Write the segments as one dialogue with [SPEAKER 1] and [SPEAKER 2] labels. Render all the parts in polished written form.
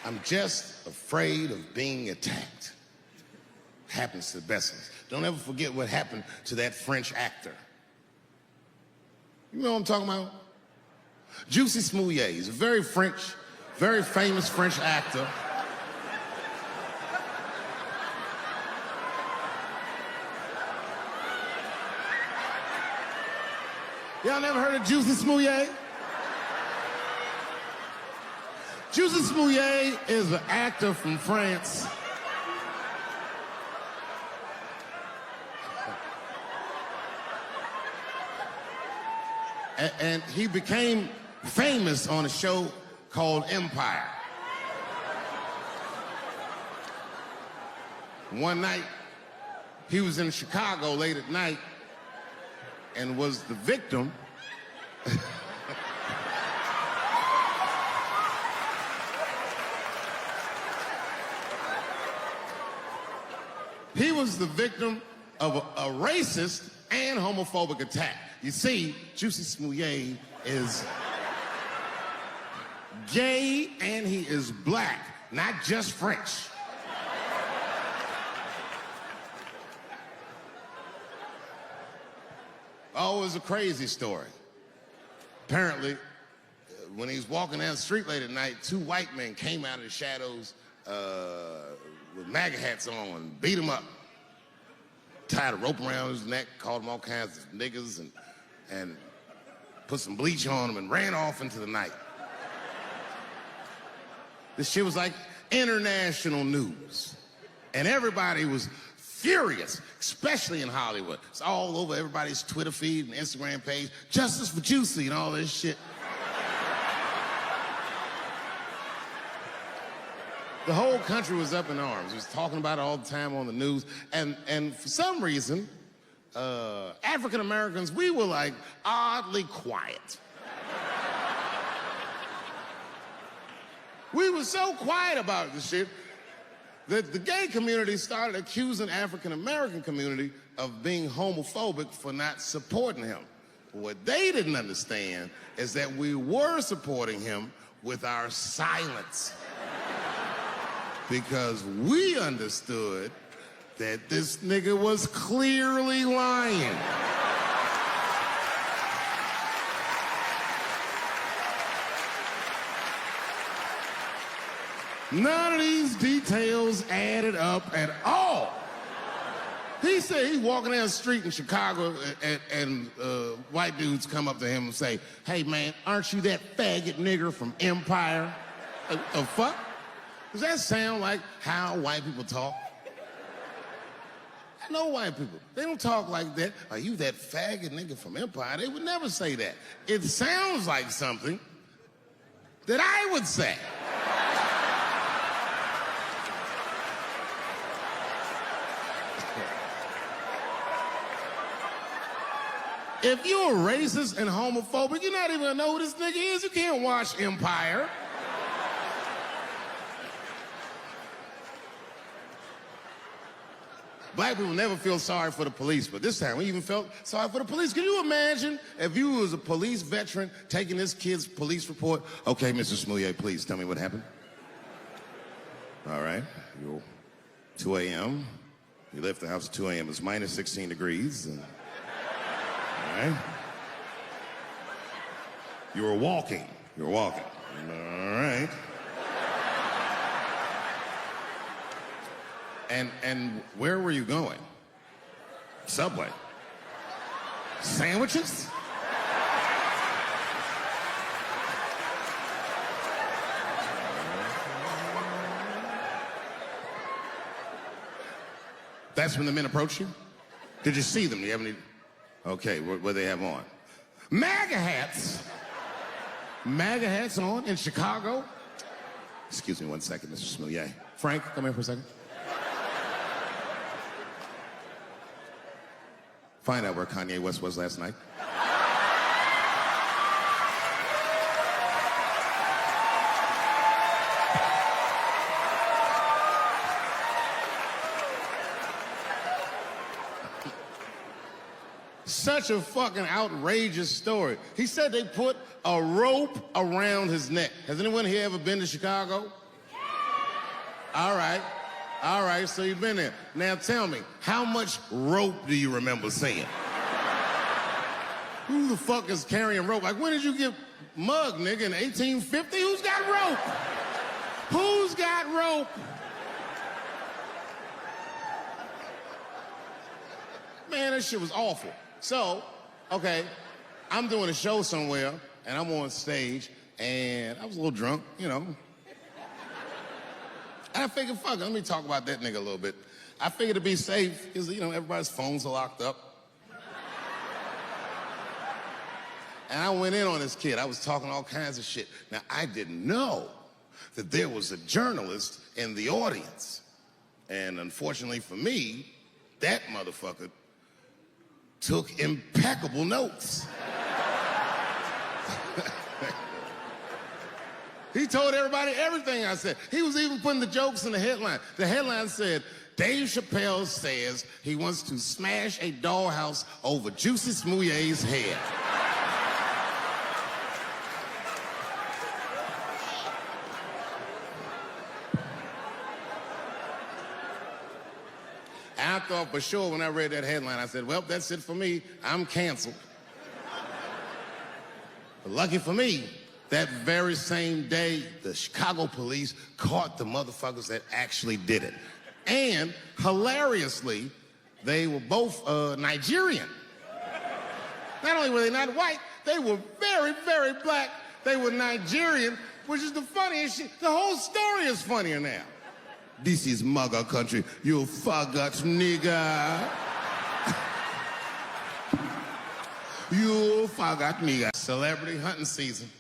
[SPEAKER 1] I'm just afraid of being attacked. Happens to the best of us. Don't ever forget what happened to that French actor. You know what I'm talking about? Juicy Smouillet. He's a very famous French actor. Y'all never heard of Juicy Smouillet? Juicy Smouillet is an actor from France. And he became famous on a show called Empire. One night, he was in Chicago late at night and was the victim he was the victim of a racist and homophobic attack. You see, Juicy Smouillet is gay and he is black, not just French. Oh, it was a crazy story. Apparently, when he was walking down the street late at night, two white men came out of the shadows with MAGA hats on and beat him up. Tied a rope around his neck, called him all kinds of niggas, and put some bleach on him and ran off into the night. This shit was like international news. And everybody was furious, especially in Hollywood. It's all over everybody's Twitter feed and Instagram page. Justice for Juicy and all this shit. The whole country was up in arms. It was talking about it all the time on the news. And for some reason, African Americans, we were like oddly quiet. We were so quiet about this shit that the gay community started accusing African American community of being homophobic for not supporting him. What they didn't understand is that we were supporting him with our silence. Because we understood that this nigga was clearly lying. None of these details added up at all. He said he's walking down the street in Chicago and white dudes come up to him and say, "Hey man, aren't you that faggot nigger from Empire?" The fuck? Does that sound like how white people talk? I know white people. They don't talk like that. Are you that faggot nigga from Empire? They would never say that. It sounds like something that I would say. If you're racist and homophobic, you're not even gonna know who this nigga is. You can't watch Empire. Black people never feel sorry for the police, but this time we even felt sorry for the police. Can you imagine if you was a police veteran taking this kid's police report? Okay, Mr. Smouillet, please tell me what happened. All right, 2 a.m. You left the house at 2 a.m. It's minus 16 degrees. All right. You were walking. All right. And where were you going? Subway. Sandwiches? That's when the men approached you? Did you see them? Do you have any? Okay, what do they have on? MAGA hats. MAGA hats on in Chicago. Excuse me one second, Mr. Smouillet. Frank, come here for a second. Find out where Kanye West was last night. Such a fucking outrageous story. He said they put a rope around his neck. Has anyone here ever been to Chicago? All right, so you've been there. Now tell me, how much rope do you remember seeing? Who the fuck is carrying rope? Like, when did you get mugged, nigga, in 1850? Who's got rope? Who's got rope? Man, that shit was awful. So, okay, I'm doing a show somewhere, and I'm on stage, and I was a little drunk, you know. And I figured, fuck it, let me talk about that nigga a little bit. I figured to be safe, because, you know, everybody's phones are locked up. And I went in on this kid. I was talking all kinds of shit. Now, I didn't know that there was a journalist in the audience. And unfortunately for me, that motherfucker took impeccable notes. He told everybody everything I said. He was even putting the jokes in the headline. The headline said, Dave Chappelle says he wants to smash a dollhouse over Juicy Smouye's head. And I thought for sure when I read that headline, I said, well, that's it for me. I'm canceled. But lucky for me, that very same day, the Chicago police caught the motherfuckers that actually did it. And hilariously, they were both Nigerian. Not only were they not white, they were very, very black. They were Nigerian, which is the funniest shit. The whole story is funnier now. This is mugger country, you faggot nigga. You faggot nigga. Celebrity hunting season.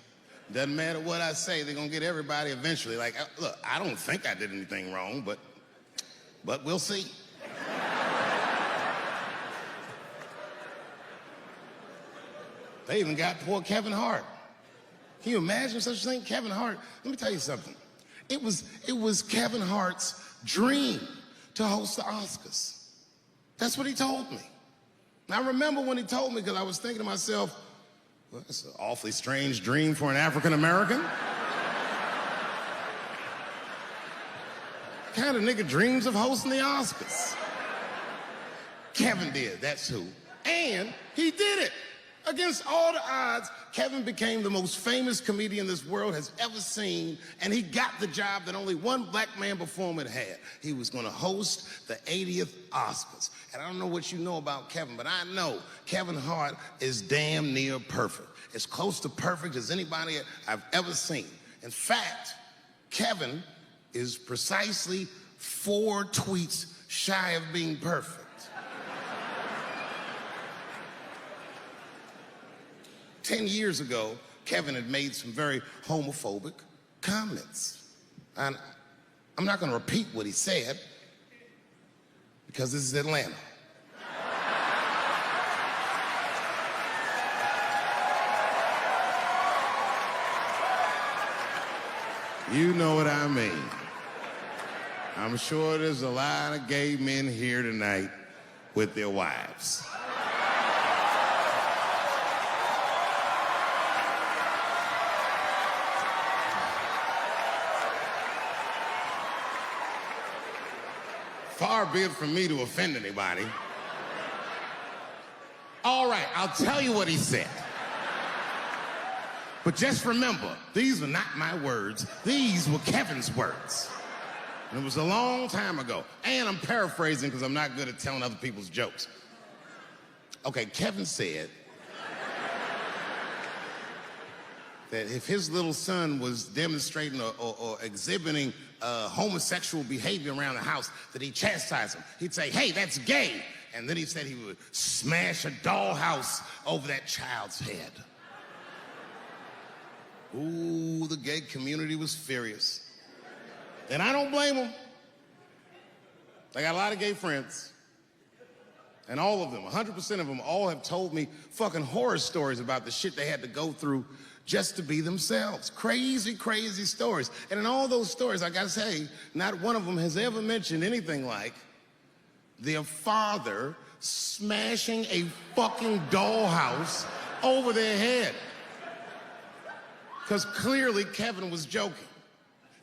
[SPEAKER 1] Doesn't matter what I say, they're gonna get everybody eventually. Like, look, I don't think I did anything wrong, but we'll see. They even got poor Kevin Hart. Can you imagine such a thing? Kevin Hart, let me tell you something. It was Kevin Hart's dream to host the Oscars. That's what he told me. And I remember when he told me, because I was thinking to myself, well, that's an awfully strange dream for an African American. What kind of nigga dreams of hosting the Oscars? Kevin did, that's who. And he did it. Against all the odds, Kevin became the most famous comedian this world has ever seen, and he got the job that only one black man before him had had. He was gonna host the 80th Oscars. And I don't know what you know about Kevin, but I know Kevin Hart is damn near perfect. As close to perfect as anybody I've ever seen. In fact, Kevin is precisely 4 tweets shy of being perfect. 10 years ago, Kevin had made some very homophobic comments. And I'm not gonna repeat what he said, because this is Atlanta. You know what I mean. I'm sure there's a lot of gay men here tonight with their wives. Far be it from me to offend anybody. All right, I'll tell you what he said. But just remember, these were not my words. These were Kevin's words. And it was a long time ago. And I'm paraphrasing because I'm not good at telling other people's jokes. Okay, Kevin said that if his little son was demonstrating or exhibiting homosexual behavior around the house, that he'd chastise him. He'd say, hey, that's gay. And then he said he would smash a dollhouse over that child's head. Ooh, the gay community was furious. And I don't blame them. I got a lot of gay friends. And all of them, 100% of them, all have told me fucking horror stories about the shit they had to go through just to be themselves. Crazy, crazy stories. And in all those stories, I gotta say, not one of them has ever mentioned anything like their father smashing a fucking dollhouse over their head. Because clearly Kevin was joking.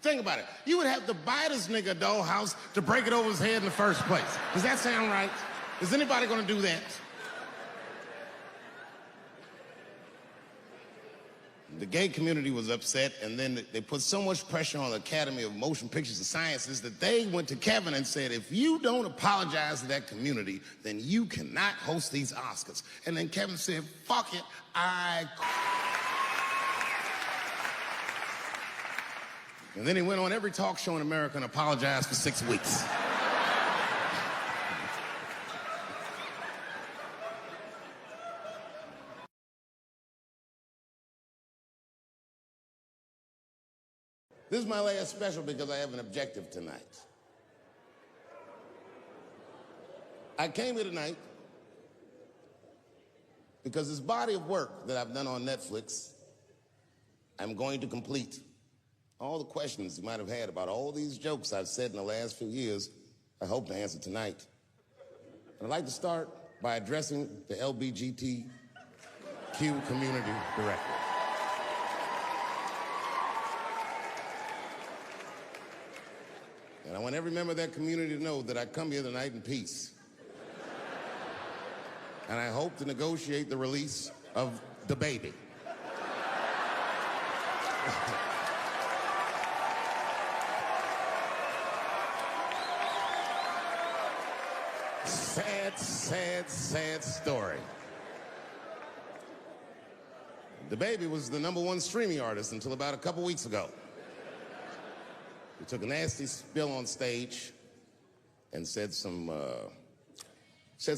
[SPEAKER 1] Think about it. You would have to buy this nigga a dollhouse to break it over his head in the first place. Does that sound right? Is anybody gonna do that? The gay community was upset, and then they put so much pressure on the Academy of Motion Pictures and Sciences that they went to Kevin and said, if you don't apologize to that community, then you cannot host these Oscars. And then Kevin said, fuck it, And then he went on every talk show in America and apologized for 6 weeks. This is my last special because I have an objective tonight. I came here tonight because this body of work that I've done on Netflix, I'm going to complete. All the questions you might have had about all these jokes I've said in the last few years, I hope to answer tonight. And I'd like to start by addressing the LGBTQ community directly. And I want every member of that community to know that I come here tonight in peace. And I hope to negotiate the release of the baby. Sad, sad, sad story. The baby was the #1 streaming artist until about a couple weeks ago. He took a nasty spill on stage and said some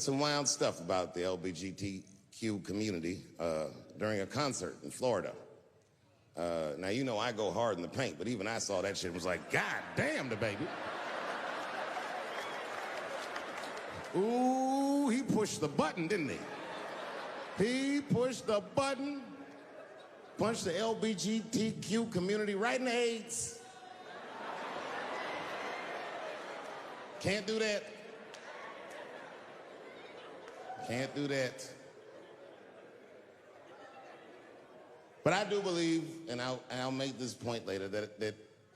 [SPEAKER 1] wild stuff about the LGBTQ community during a concert in Florida. Now, you know I go hard in the paint, but even I saw that shit and was like, God damn, the baby. Ooh, he pushed the button, didn't he? He pushed the button, punched the LGBTQ community right in the AIDS. Can't do that. Can't do that. But I do believe, and I'll make this point later, that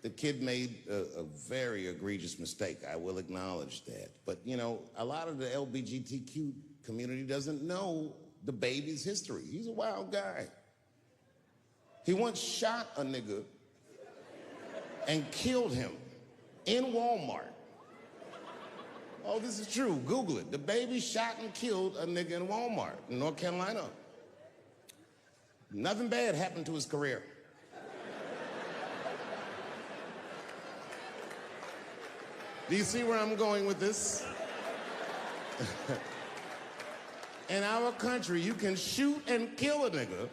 [SPEAKER 1] the kid made a very egregious mistake. I will acknowledge that. But, you know, a lot of the LGBTQ community doesn't know the baby's history. He's a wild guy. He once shot a nigga and killed him in Walmart. Oh, this is true. Google it. The baby shot and killed a nigga in Walmart in North Carolina. Nothing bad happened to his career. Do you see where I'm going with this? In our country, you can shoot and kill a nigga,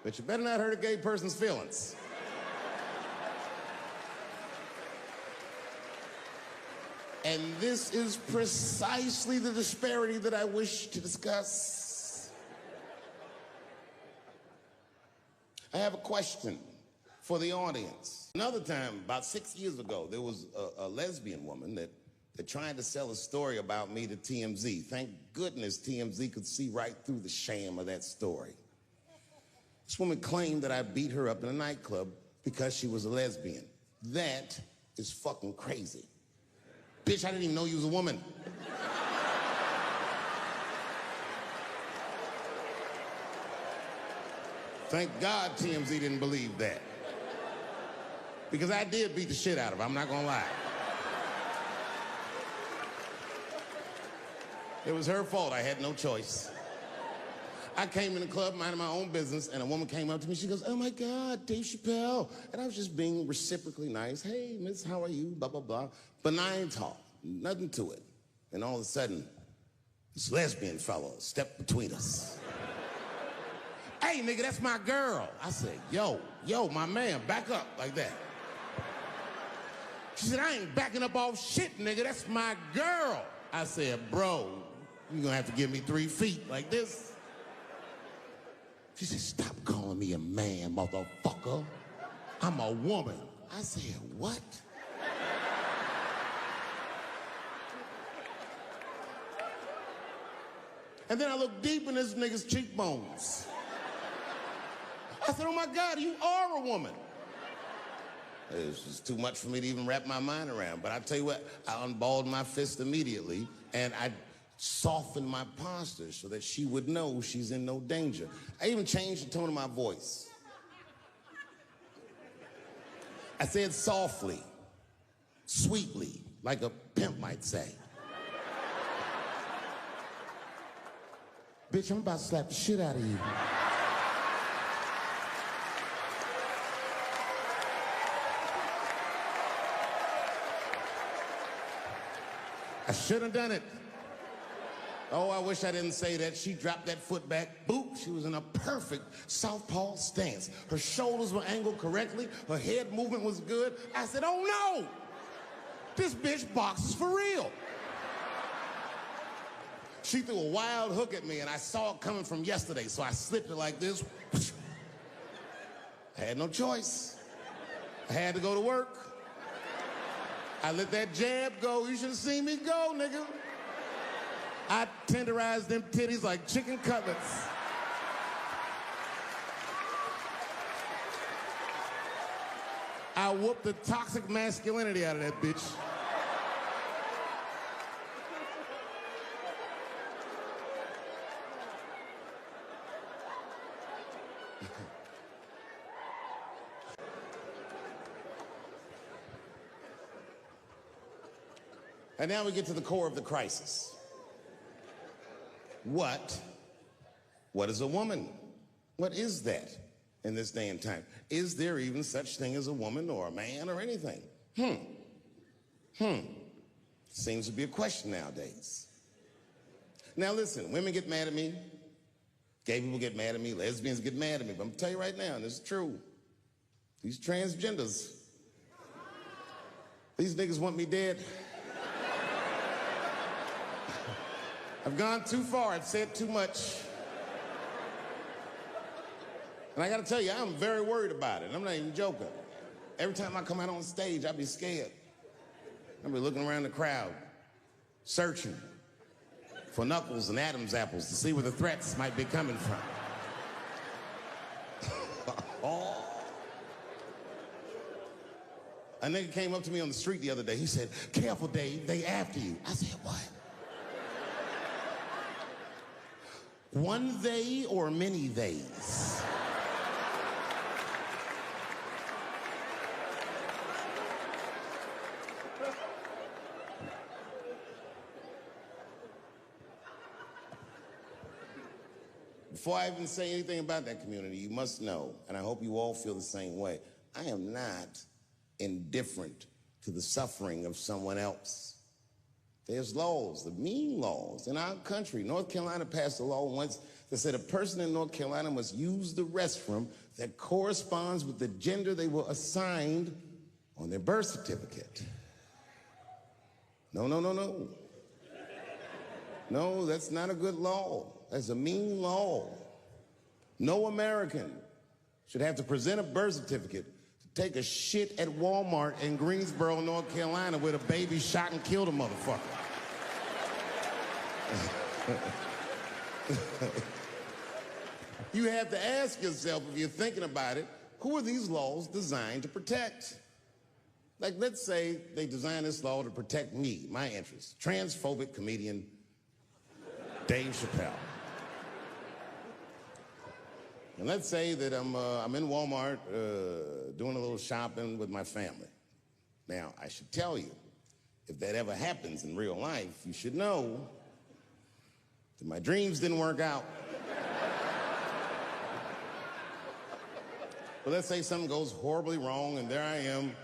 [SPEAKER 1] but you better not hurt a gay person's feelings. And this is precisely the disparity that I wish to discuss. I have a question for the audience. Another time, about 6 years ago, there was a lesbian woman that tried to sell a story about me to TMZ. Thank goodness TMZ could see right through the sham of that story. This woman claimed that I beat her up in a nightclub because she was a lesbian. That is fucking crazy. Bitch, I didn't even know you was a woman. Thank God TMZ didn't believe that. Because I did beat the shit out of her, I'm not gonna lie. It was her fault, I had no choice. I came in the club minding my own business, and a woman came up to me, she goes, oh my God, Dave Chappelle. And I was just being reciprocally nice. Hey, miss, how are you, blah, blah, blah. Benign talk, nothing to it. And all of a sudden, this lesbian fellow stepped between us. Hey, nigga, that's my girl. I said, yo, my man, back up, like that. She said, I ain't backing up off shit, nigga, that's my girl. I said, bro, you're gonna have to give me 3 feet like this. She said, stop calling me a man, motherfucker. I'm a woman. I said, what? And then I looked deep in this nigga's cheekbones. I said, oh my God, you are a woman. It was too much for me to even wrap my mind around. But I tell you what, I unballed my fist immediately, and I softened my posture so that she would know she's in no danger. I even changed the tone of my voice. I said softly, sweetly, like a pimp might say. Bitch, I'm about to slap the shit out of you. I should have done it. Oh, I wish I didn't say that. She dropped that foot back. Boop. She was in a perfect southpaw stance. Her shoulders were angled correctly. Her head movement was good. I said, oh no! This bitch boxes for real. She threw a wild hook at me, and I saw it coming from yesterday, so I slipped it like this. I had no choice. I had to go to work. I let that jab go. You should have seen me go, nigga. I tenderized them titties like chicken cutlets. I whooped the toxic masculinity out of that bitch. And now we get to the core of the crisis. What is a woman? What is that in this day and time? Is there even such thing as a woman or a man or anything? Seems to be a question nowadays. Now listen, women get mad at me. Gay people get mad at me. Lesbians get mad at me. But I'm gonna tell you right now, and this is true. These transgenders, these niggas want me dead. I've gone too far. I've said too much. And I gotta tell you, I'm very worried about it. I'm not even joking. Every time I come out on stage, I be scared. I be looking around the crowd, searching for knuckles and Adam's apples to see where the threats might be coming from. Oh. A nigga came up to me on the street the other day. He said, "Careful, Dave, they after you." I said, "What? One they or many theys?" Before I even say anything about that community, you must know, and I hope you all feel the same way, I am not indifferent to the suffering of someone else. There's laws, the mean laws. In our country, North Carolina passed a law once that said a person in North Carolina must use the restroom that corresponds with the gender they were assigned on their birth certificate. No. No, that's not a good law. That's a mean law. No American should have to present a birth certificate to take a shit at Walmart in Greensboro, North Carolina, where the baby shot and killed a motherfucker. You have to ask yourself, if you're thinking about it, who are these laws designed to protect? Like, let's say they designed this law to protect me, my interests. Transphobic comedian Dave Chappelle. And let's say that I'm in Walmart doing a little shopping with my family. Now, I should tell you, if that ever happens in real life, you should know that my dreams didn't work out. But let's say something goes horribly wrong, and there I am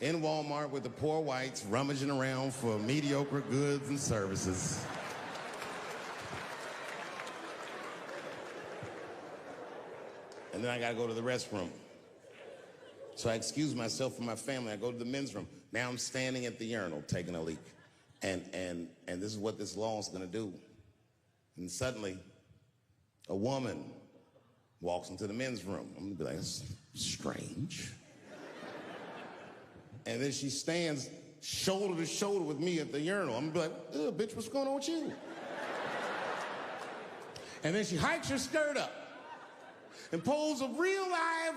[SPEAKER 1] in Walmart with the poor whites rummaging around for mediocre goods and services. And then I gotta go to the restroom. So I excuse myself from my family. I go to the men's room. Now I'm standing at the urinal taking a leak. And this is what this law is gonna do. And suddenly, a woman walks into the men's room. I'm gonna be like, that's strange. And then she stands shoulder to shoulder with me at the urinal. I'm gonna be like, bitch, what's going on with you? And then she hikes her skirt up and pulls a real live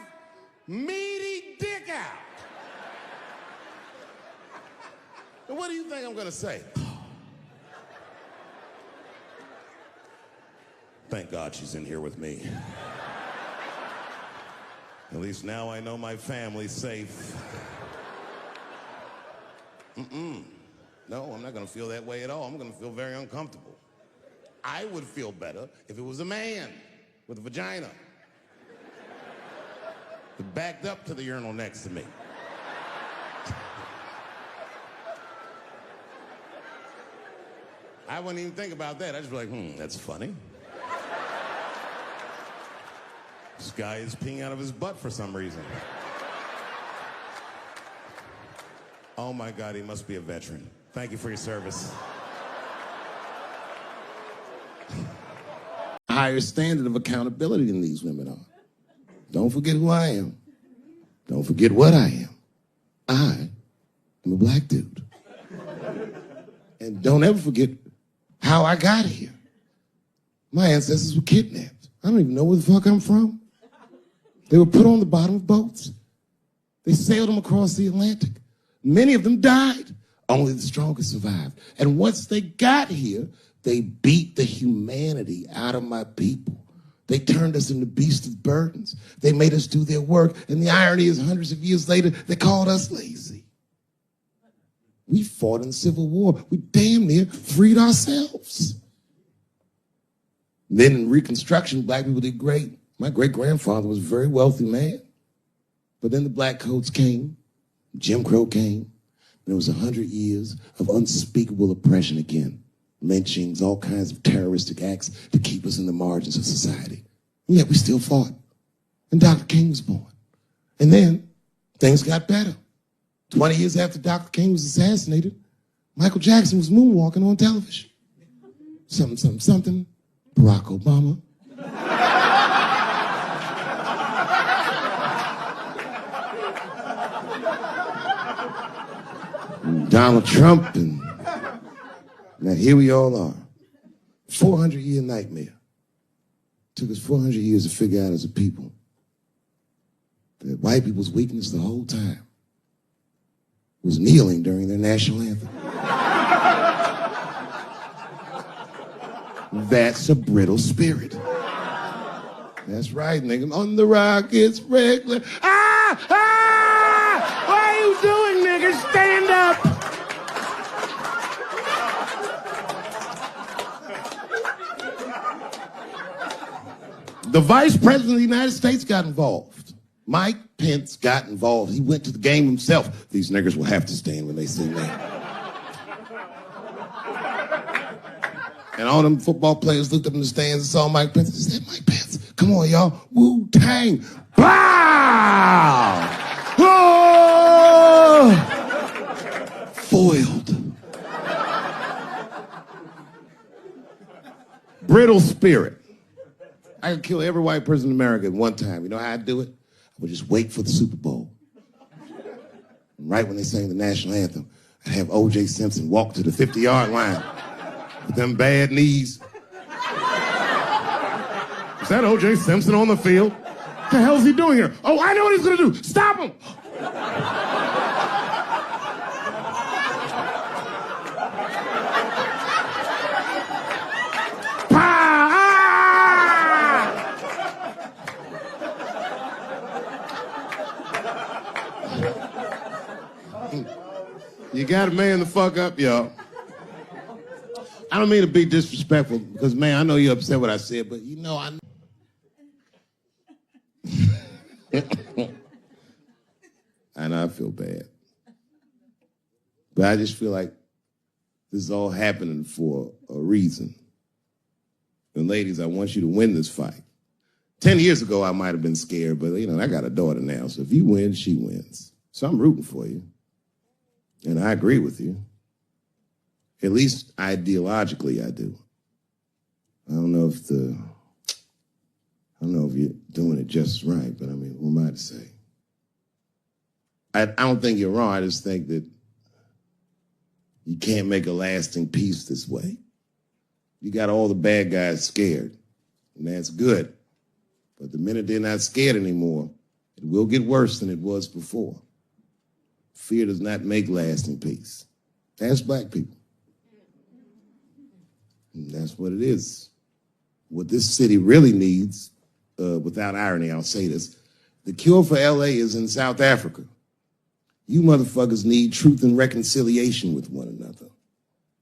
[SPEAKER 1] meaty dick out. And what do you think I'm gonna say? Thank God she's in here with me. At least now I know my family's safe. No, I'm not gonna feel that way at all. I'm gonna feel very uncomfortable. I would feel better if it was a man with a vagina that backed up to the urinal next to me. I wouldn't even think about that. I'd just be like, that's funny. This guy is peeing out of his butt for some reason. Oh my God, he must be a veteran. Thank you for your service. A higher standard of accountability than these women are. Don't forget who I am. Don't forget what I am. I am a black dude. And don't ever forget how I got here. My ancestors were kidnapped. I don't even know where the fuck I'm from. They were put on the bottom of boats. They sailed them across the Atlantic. Many of them died. Only the strongest survived. And once they got here, they beat the humanity out of my people. They turned us into beasts of burdens. They made us do their work. And the irony is, hundreds of years later, they called us lazy. We fought in the Civil War. We damn near freed ourselves. Then in Reconstruction, black people did great. My great-grandfather was a very wealthy man. But then the black codes came, Jim Crow came, and it was 100 years of unspeakable oppression again. Lynchings, all kinds of terroristic acts to keep us in the margins of society. And yet we still fought. And Dr. King was born. And then things got better. 20 years after Dr. King was assassinated, Michael Jackson was moonwalking on television. Something. Barack Obama. Donald Trump, and now here we all are. 400-year nightmare. Took us 400 years to figure out as a people that white people's weakness the whole time was kneeling during their national anthem. That's a brittle spirit. That's right, nigga. On the rock, it's regular. What are you doing, nigga? Stand up. The Vice President of the United States got involved. Mike Pence got involved. He went to the game himself. These niggers will have to stand when they sing that. And all them football players looked up in the stands and saw Mike Pence and said, Mike Pence, come on, y'all. Wu-Tang. Bow! Oh! Foiled. Brittle spirit. I could kill every white person in America at one time. You know how I'd do it? I would just wait for the Super Bowl. And right when they sang the national anthem, I'd have O.J. Simpson walk to the 50-yard line with them bad knees. Is that O.J. Simpson on the field? What the hell is he doing here? Oh, I know what he's gonna do. Stop him! You gotta man the fuck up, y'all. I don't mean to be disrespectful, because, man, I know you're upset what I said, but you know, I know I feel bad. But I just feel like this is all happening for a reason. And ladies, I want you to win this fight. 10 years ago, I might have been scared, but, you know, I got a daughter now, so if you win, she wins. So I'm rooting for you. And I agree with you. At least ideologically, I do. I don't know if you're doing it just right, but I mean, who am I to say? I don't think you're wrong. I just think that you can't make a lasting peace this way. You got all the bad guys scared, and that's good. But the minute they're not scared anymore, it will get worse than it was before. Fear does not make lasting peace. Ask black people. And that's what it is. What this city really needs, without irony, I'll say this, the cure for LA is in South Africa. You motherfuckers need truth and reconciliation with one another.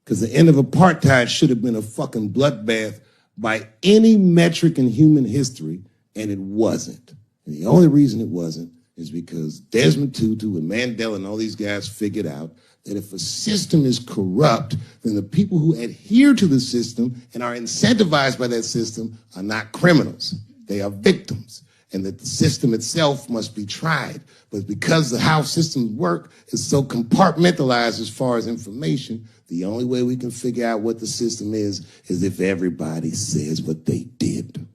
[SPEAKER 1] Because the end of apartheid should have been a fucking bloodbath by any metric in human history, and it wasn't. And the only reason it wasn't is because Desmond Tutu and Mandela and all these guys figured out that if a system is corrupt, then the people who adhere to the system and are incentivized by that system are not criminals. They are victims. And that the system itself must be tried. But because of how systems work is so compartmentalized as far as information, the only way we can figure out what the system is if everybody says what they did.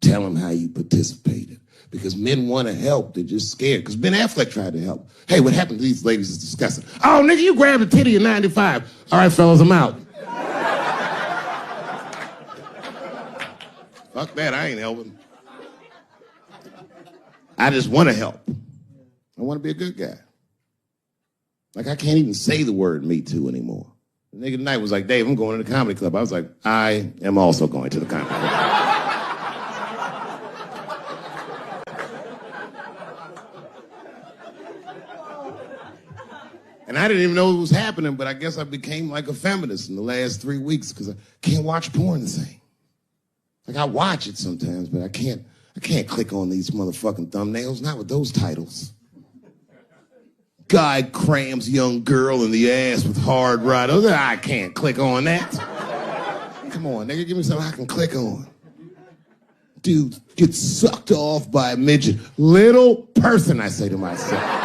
[SPEAKER 1] Tell them how you participated. Because men want to help, they're just scared. Because Ben Affleck tried to help. Hey, what happened to these ladies is disgusting. Oh, nigga, you grabbed a titty in 95. All right, fellas, I'm out. Fuck that, I ain't helping. I just want to help. I want to be a good guy. Like, I can't even say the word Me Too anymore. The nigga tonight was like, Dave, I'm going to the comedy club. I was like, I am also going to the comedy club. And I didn't even know it was happening, but I guess I became like a feminist in the last 3 weeks because I can't watch porn the same. Like, I watch it sometimes, but I can't click on these motherfucking thumbnails, not with those titles. Guy crams young girl in the ass with hard right. I can't click on that. Come on, nigga, give me something I can click on. Dude gets sucked off by a midget. Little person, I say to myself.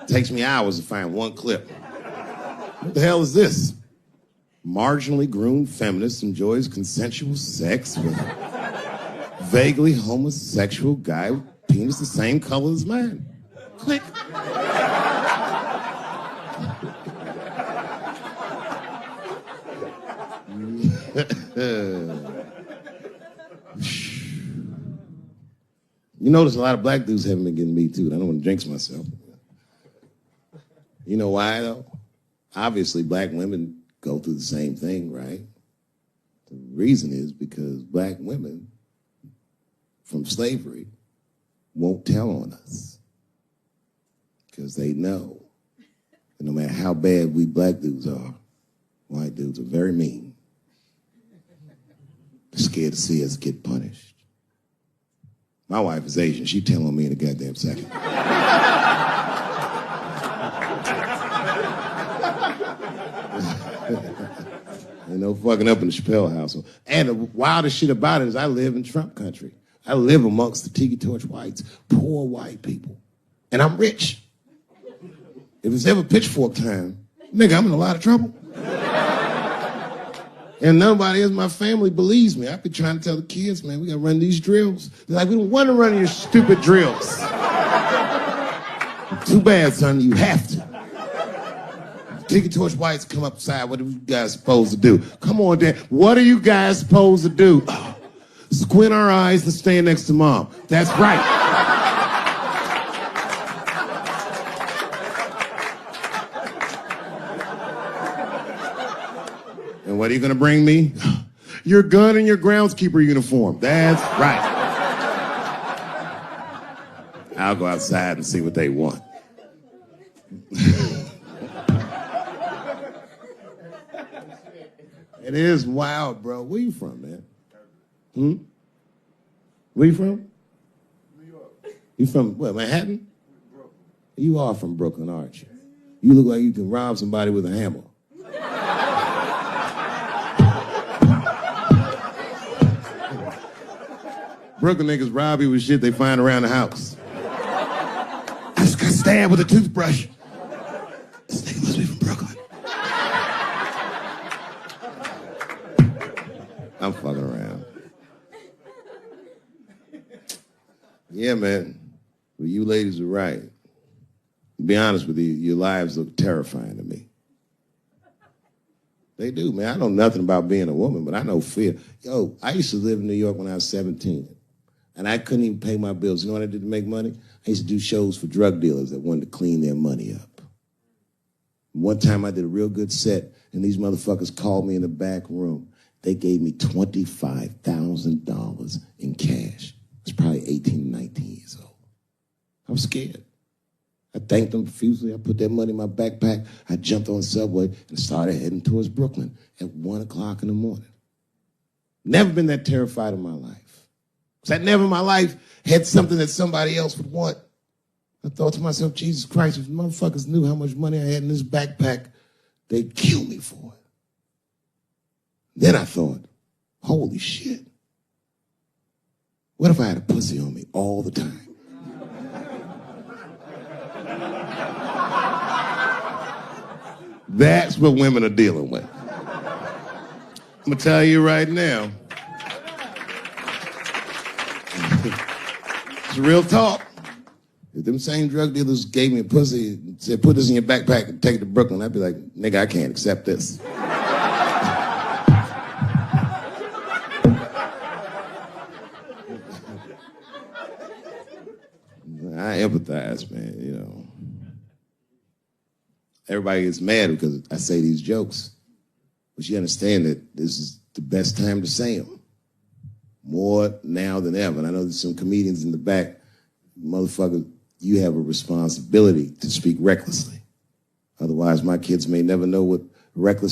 [SPEAKER 1] Takes me hours to find one clip. What the hell is this? Marginally groomed feminist enjoys consensual sex with a vaguely homosexual guy with penis the same color as mine. Click. You notice a lot of black dudes haven't been getting Me Too. I don't want to jinx myself. You know why, though? Obviously, black women go through the same thing, right? The reason is because black women from slavery won't tell on us. Because they know that no matter how bad we black dudes are, white dudes are very mean. They're scared to see us get punished. My wife is Asian. She'd tell on me in a goddamn second. Ain't no fucking up in the Chappelle household. And the wildest shit about it is I live in Trump country. I live amongst the tiki torch whites, poor white people. And I'm rich. If it's ever pitchfork time, nigga, I'm in a lot of trouble. And nobody in my family believes me. I be trying to tell the kids, man, we gotta run these drills. They're like, we don't want to run your stupid drills. Too bad, son, you have to. Tiki torch whites come upside. What are you guys supposed to do? Come on, Dan. What are you guys supposed to do? Squint our eyes and stand next to mom. That's right. And what are you going to bring me? Your gun and your groundskeeper uniform. That's right. I'll go outside and see what they want. It is wild, bro. Where you from, man? Where you from? New York. You from, what, Manhattan? Brooklyn. You are from Brooklyn, aren't you? You look like you can rob somebody with a hammer. Brooklyn niggas rob you with shit they find around the house. I just got stabbed with a toothbrush. This nigga must be from Brooklyn. I'm fucking around. Yeah, man. Well, you ladies are right. To be honest with you, your lives look terrifying to me. They do, man. I know nothing about being a woman, but I know fear. Yo, I used to live in New York when I was 17.
[SPEAKER 2] And I couldn't even pay my bills. You know what I did to make money? I used to do shows for drug dealers that wanted to clean their money up. One time I did a real good set, and these motherfuckers called me in the back room. They gave me $25,000 in cash. I was probably 18, 19 years old. I was scared. I thanked them profusely. I put that money in my backpack. I jumped on the subway and started heading towards Brooklyn at 1 o'clock in the morning. Never been that terrified in my life. Because I never in my life had something that somebody else would want. I thought to myself, Jesus Christ, if motherfuckers knew how much money I had in this backpack, they'd kill me for it. Then I thought, holy shit. What if I had a pussy on me all the time? That's what women are dealing with. I'm gonna tell you right now. It's real talk. If them same drug dealers gave me a pussy and said, put this in your backpack and take it to Brooklyn, I'd be like, nigga, I can't accept this. I empathize, man, you know. Everybody gets mad because I say these jokes. But you understand that this is the best time to say them. More now than ever. And I know there's some comedians in the back. Motherfucker, you have a responsibility to speak recklessly. Otherwise, my kids may never know what reckless